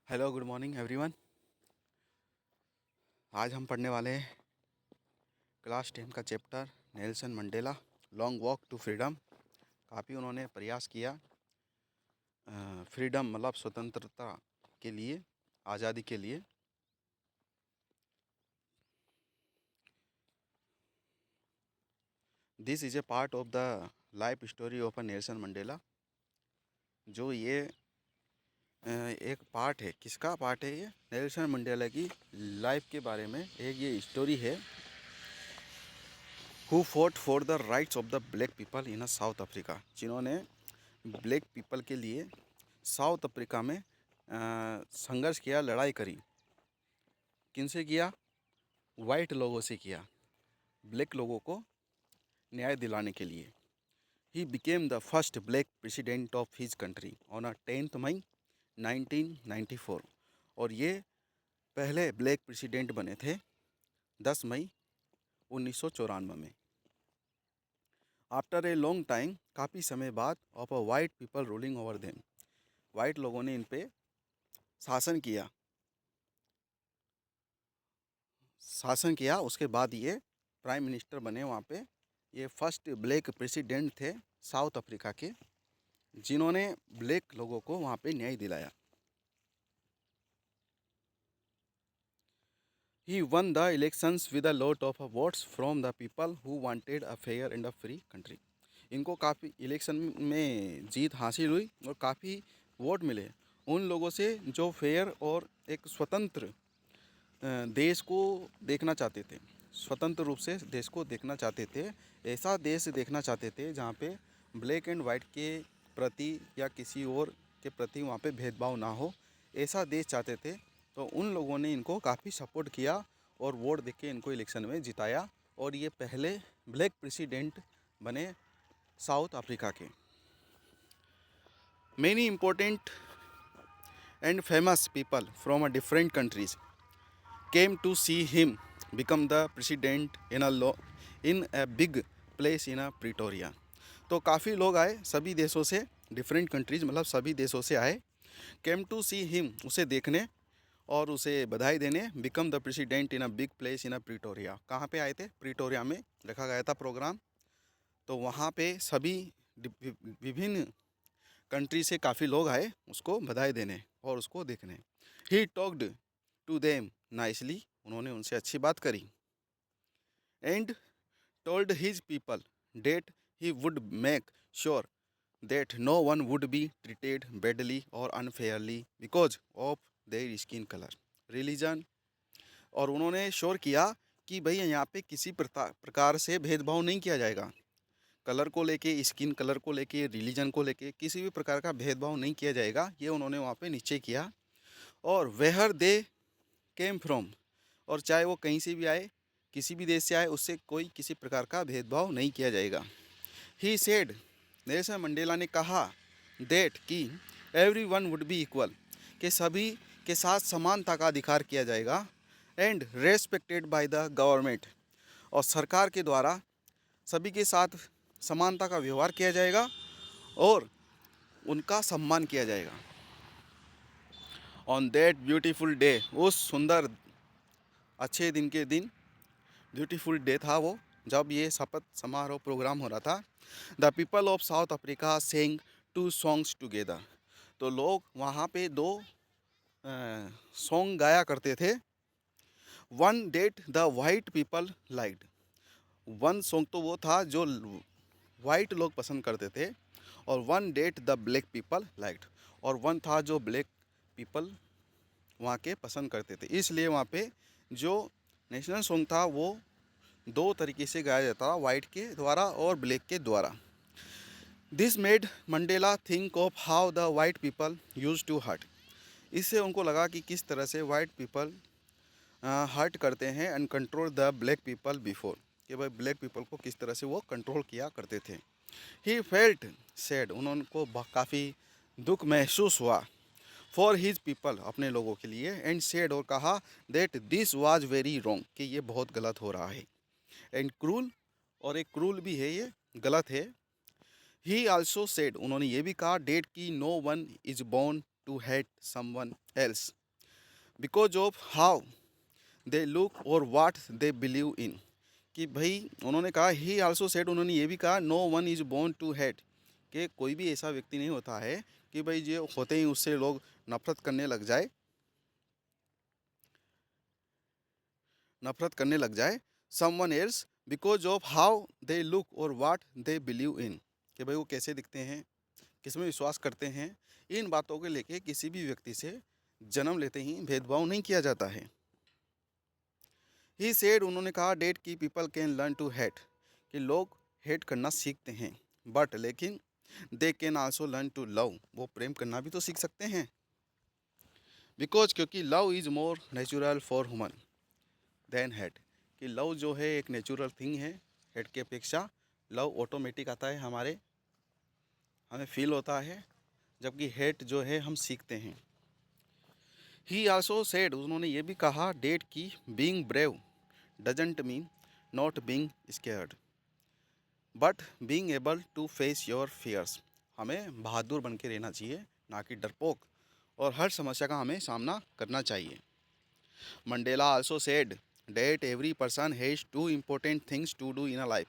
Hello good morning everyone. आज हम पढ़ने वाले हैं क्लास 10 का chapter Nelson Mandela long walk to freedom. काफ़ी उन्होंने प्रयास किया फ्रीडम मतलब स्वतंत्रता के लिए, आज़ादी के लिए। This is a part of the life story of a Nelson Mandela. जो ये एक पार्ट है, किसका पार्ट है? ये नेल्सन मंडेला की लाइफ के बारे में एक ये स्टोरी है। Who fought for the rights of the black people in south Africa, जिन्होंने ब्लैक पीपल के लिए साउथ अफ्रीका में संघर्ष किया, लड़ाई करी। किनसे किया? वाइट लोगों से किया, ब्लैक लोगों को न्याय दिलाने के लिए। He became the first black president of his country on 10 मई 1994। और ये पहले ब्लैक प्रेसिडेंट बने थे 10 मई 1994 में। आफ्टर ए लॉन्ग टाइम, काफ़ी समय बाद, of a white people ruling over them, white लोगों ने इन पे शासन किया। उसके बाद ये प्राइम मिनिस्टर बने वहाँ पे। ये फर्स्ट ब्लैक प्रेसिडेंट थे साउथ अफ्रीका के, जिन्होंने ब्लैक लोगों को वहाँ पे न्याय दिलाया। He won the elections with a lot of votes from the people who wanted a fair and a free country. इनको काफ़ी इलेक्शन में जीत हासिल हुई और काफ़ी वोट मिले उन लोगों से जो फेयर और एक स्वतंत्र देश को देखना चाहते थे, स्वतंत्र रूप से देश को देखना चाहते थे। ऐसा देश देखना चाहते थे जहाँ पे ब्लैक एंड वाइट के प्रति या किसी और के प्रति वहाँ पे भेदभाव ना हो, ऐसा देश चाहते थे। तो उन लोगों ने इनको काफ़ी सपोर्ट किया और वोट देके इनको इलेक्शन में जिताया। और ये पहले ब्लैक प्रेसिडेंट बने साउथ अफ्रीका के। Many important and famous people from a different countries came to see him become the president in a big place in a Pretoria। तो काफ़ी लोग आए सभी देशों से, डिफरेंट कंट्रीज मतलब सभी देशों से आए। केम टू सी हिम, उसे देखने और उसे बधाई देने। Become the president in a big place in a Pretoria. कहाँ पे आए थे? प्रीटोरिया में रखा गया था प्रोग्राम। तो वहाँ पे सभी विभिन्न कंट्री से काफ़ी लोग आए उसको बधाई देने और उसको देखने। He talked to them nicely, उन्होंने उनसे अच्छी बात करी। And told his people that he would make sure that no one would be treated badly और unfairly because of their skin colour, religion. और उन्होंने श्योर किया कि भाई यहाँ पे किसी प्रकार से भेदभाव नहीं किया जाएगा। कलर को लेके, स्किन कलर को लेके, रिलीजन को लेके किसी भी प्रकार का भेदभाव नहीं किया जाएगा, ये उन्होंने वहाँ पे निश्चय किया। और वेहर दे केम फ्रॉम, और चाहे वो कहीं से भी आए, किसी भी देश से आए, उससे कोई किसी प्रकार का भेदभाव नहीं किया जाएगा। ही सेड, नेल्सन मंडेला ने कहा, दैट कि every one would B equal, कि सभी के साथ समानता का अधिकार किया जाएगा। And respected by the government, और सरकार के द्वारा सभी के साथ समानता का व्यवहार किया जाएगा और उनका सम्मान किया जाएगा। ऑन दैट ब्यूटीफुल डे, उस सुंदर अच्छे दिन के दिन, ब्यूटीफुल डे था वो, जब ये शपथ समारोह प्रोग्राम हो रहा था। The people of South Africa sang 2 songs together. तो लोग वहाँ पे 2 सॉन्ग गाया करते थे। One that the white people liked, one song तो वो था जो वाइट लोग पसंद करते थे, और one that the black people liked, और वन था जो ब्लैक पीपल वहाँ के पसंद करते थे। इसलिए वहाँ पे जो नेशनल सॉन्ग था वो 2 तरीके से गाया जाता था, वाइट के द्वारा और ब्लैक के द्वारा। This made Mandela think of how the white people use to hurt. इससे उनको लगा कि किस तरह से वाइट पीपल हर्ट करते हैं and control the black people before, कि भाई ब्लैक पीपल को किस तरह से वो कंट्रोल किया करते थे। ही फेल्ट सैड, उनको काफ़ी दुख महसूस हुआ फॉर हिज पीपल, अपने लोगों के लिए। एंड सेड, और कहा, that this was very wrong, कि ये बहुत गलत हो रहा है। एंड क्रूल, और एक क्रूल भी है, ये गलत है। ही आल्सो सेड, उन्होंने ये भी कहा, डेट की no one is born to hate someone else, because of how they look और वाट दे बिलीव इन। कि भाई उन्होंने कहा ही आल्सो सेड, उन्होंने ये भी कहा no one is born to hate, कि कोई भी ऐसा व्यक्ति नहीं होता है कि भाई जो होते ही उससे लोग नफरत करने लग जाए someone else because of how they look और वाट दे बिलीव इन, कि भाई वो कैसे दिखते हैं, किस में विश्वास करते हैं। इन बातों को लेके किसी भी व्यक्ति से जन्म लेते ही भेदभाव नहीं किया जाता है। ही सेड, उन्होंने कहा डेट की people can learn to hate, कि लोग हेट करना सीखते हैं, बट लेकिन they can also learn to love, वो प्रेम करना भी तो सीख सकते हैं। बिकॉज क्योंकि love is more natural for human then hate, कि लव जो है एक नेचुरल थिंग है, हेट के अपेक्षा लव ऑटोमेटिक आता है, हमें फील होता है, जबकि हेट जो है हम सीखते हैं। ही आल्सो सेड, उन्होंने ये भी कहा डेट की being brave doesn't mean not being scared but being able to face your fears, हमें बहादुर बन के रहना चाहिए, ना कि डरपोक, और हर समस्या का हमें सामना करना चाहिए। Mandela also said that every person has two important things to do in a life,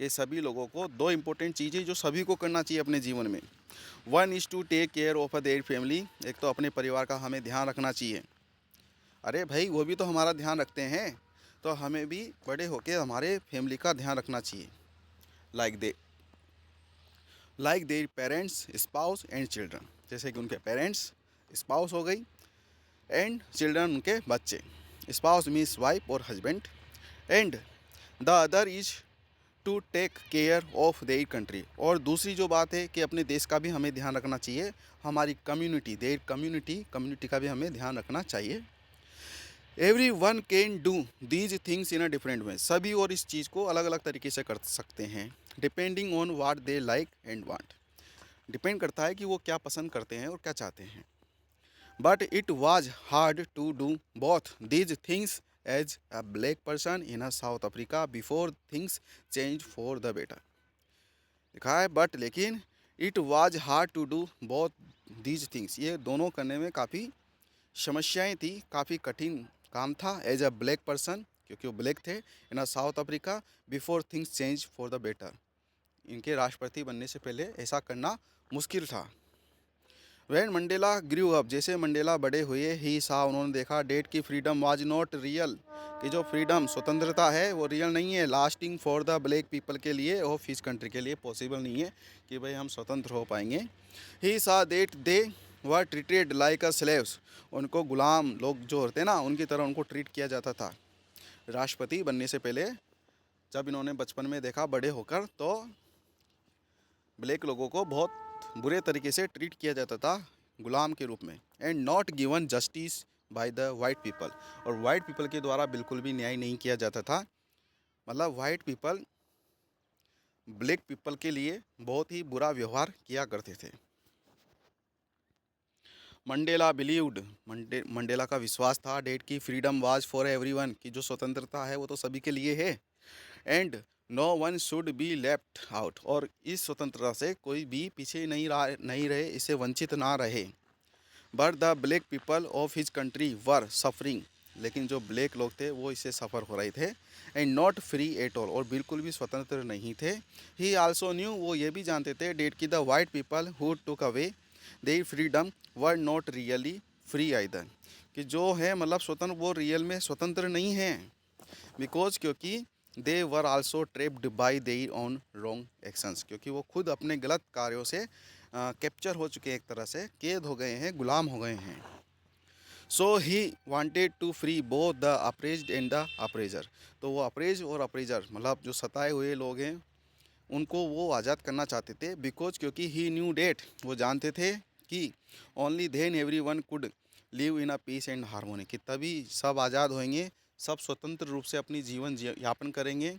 कि सभी लोगों को दो इम्पोर्टेंट चीज़ें जो सभी को करना चाहिए अपने जीवन में। One is to take care of a their family, एक तो अपने परिवार का हमें ध्यान रखना चाहिए। अरे भाई वो भी तो हमारा ध्यान रखते हैं, तो हमें भी बड़े होकर हमारे फैमिली का ध्यान रखना चाहिए। Like their parents spouse and children, जैसे कि उनके पेरेंट्स स्पाउस हो गई एंड चिल्ड्रन उनके बच्चे। स्पाउस मीन्स वाइफ और husband, and the other is to take care of their country, और दूसरी जो बात है कि अपने देश का भी हमें ध्यान रखना चाहिए, हमारी कम्युनिटी देयर कम्युनिटी का भी हमें ध्यान रखना चाहिए। Every one can do these things in a different way, सभी और इस चीज़ को अलग अलग तरीके से कर सकते हैं। Depending on what they like and want, depend करता है कि वो क्या पसंद करते हैं और क्या चाहते हैं। But it was hard to do both these things as a black person in a South Africa before things change for the better. लिखा है बट लेकिन it was hard to do both these things, ये दोनों करने में काफ़ी समस्याएं थी, काफ़ी कठिन काम था। एज अ ब्लैक पर्सन, क्योंकि वो ब्लैक थे, in a South Africa before things change for the better, इनके राष्ट्रपति बनने से पहले ऐसा करना मुश्किल था। वैन मंडेला ग्रू अप, जैसे मंडेला बड़े हुए, ही सा, उन्होंने देखा डेट की फ्रीडम वाज नॉट रियल, कि जो फ्रीडम स्वतंत्रता है वो रियल नहीं है, lasting for the black people के लिए और फिस कंट्री के लिए पॉसिबल नहीं है कि भाई हम स्वतंत्र हो पाएंगे। He saw that they were treated like a slaves, उनको गुलाम लोग जो होते हैं ना उनकी तरह उनको ट्रीट किया जाता था। राष्ट्रपति बनने से पहले जब इन्होंने बचपन में देखा बड़े होकर, तो ब्लैक लोगों को बहुत बुरे तरीके से ट्रीट किया जाता था गुलाम के रूप में। And not given justice by the white people, और वाइट पीपल के द्वारा बिल्कुल भी न्याय नहीं किया जाता था, मतलब वाइट पीपल ब्लैक पीपल के लिए बहुत ही बुरा व्यवहार किया करते थे। मंडेला बिलीव्ड, मंडेला का विश्वास था डेट की फ्रीडम वाज फॉर एवरीवन, की जो स्वतंत्रता है वो तो सभी के लिए है। And no one should be left out, और इस स्वतंत्रता से कोई भी पीछे नहीं रहे, इससे वंचित ना रहे। But the black people of his country were suffering, लेकिन जो ब्लैक लोग थे वो इससे सफ़र हो रहे थे। And not free at all, और बिल्कुल भी स्वतंत्र नहीं थे। ही आल्सो न्यू, वो ये भी जानते थे डेट की the white people who took away their freedom were not really free either, कि जो है मतलब स्वतंत्र, वो रियल में स्वतंत्र नहीं हैं। बिकॉज क्योंकि they were also trapped by their own wrong actions, क्योंकि वो खुद अपने गलत कार्यों से कैप्चर हो चुके हैं, एक तरह से कैद हो गए हैं, गुलाम हो गए हैं। So he wanted to free both the oppressed and the oppressor, तो वो अप्रेज और अप्रेजर मतलब जो सताए हुए लोग हैं उनको वो आज़ाद करना चाहते थे। बिकॉज क्योंकि ही न्यू डेट, वो जानते थे कि only then every one could live in a peace and harmony, कि तभी सब आज़ाद होंगे, सब स्वतंत्र रूप से अपनी जीवन यापन करेंगे,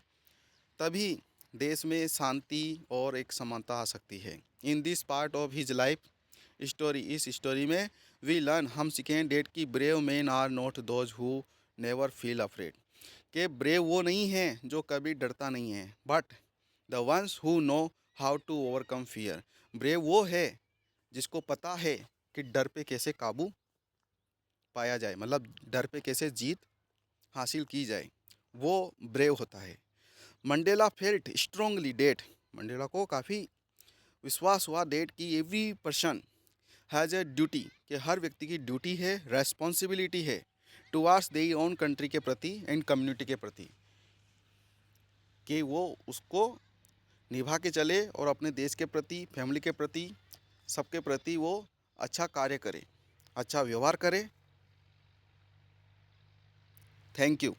तभी देश में शांति और एक समानता आ सकती है। In this part of his life story, इस स्टोरी में वी लर्न, हम सीखें डेट की brave man are not those who never feel afraid, के ब्रेव वो नहीं हैं जो कभी डरता नहीं है, but the ones who know how to overcome fear, brave वो है जिसको पता है कि डर पे कैसे काबू पाया जाए, मतलब डर पे कैसे जीत हासिल की जाए, वो ब्रेव होता है। Mandela felt strongly that, Mandela को काफ़ी विश्वास हुआ डेट कि every person has a duty, कि हर व्यक्ति की ड्यूटी है, रेस्पॉन्सिबिलिटी है टुवार्ड्स देयर ओन कंट्री के प्रति एंड कम्युनिटी के प्रति, कि वो उसको निभा के चले और अपने देश के प्रति, फैमिली के प्रति, सबके प्रति वो अच्छा कार्य करे, अच्छा व्यवहार करे। Thank you.